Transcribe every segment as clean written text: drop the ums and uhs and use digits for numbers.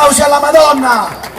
applausi alla Madonna!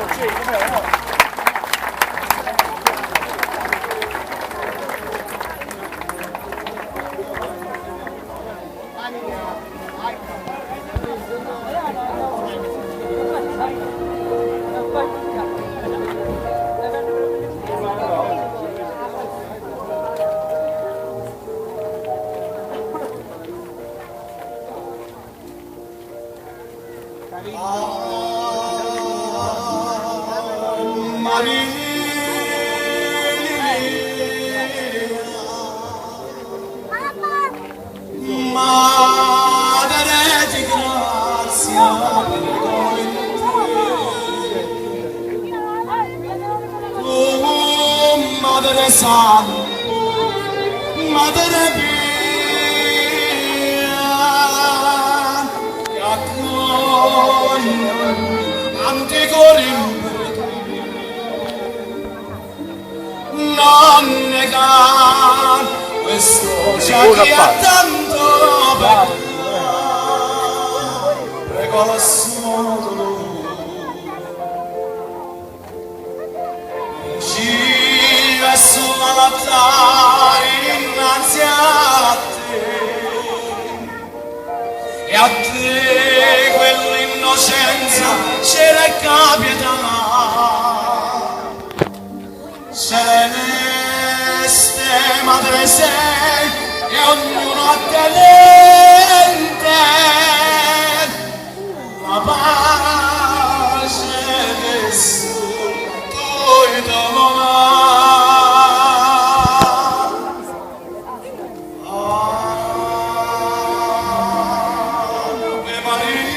Madre di grazia, oh, Madre Santa, Madre Pia, che accoglie antico rimbrete, non negare questo già che ha tanto peccato, prego lo suo Gira sull'altare innanzi a te, e a te quell'innocenza cerca pietà. Celeste Madre sei, e ognuno attenente la pace che tu Ave Maria.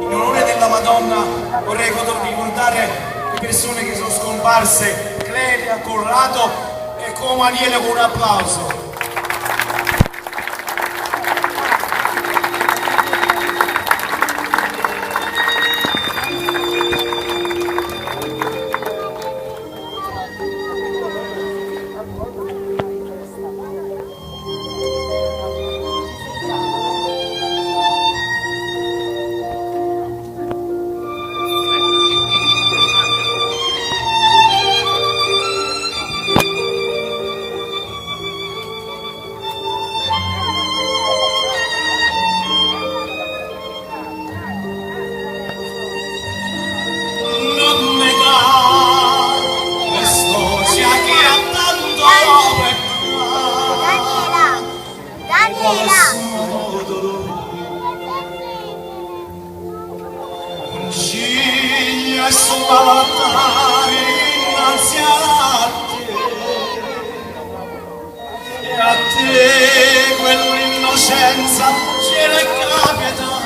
In onore della Madonna vorrei ricordare le persone che sono scomparse: Clelia, Corrado e Comaniele, con un applauso. Ciglia sull'altare innanzi a te, e a te quell'innocenza cerca pietà.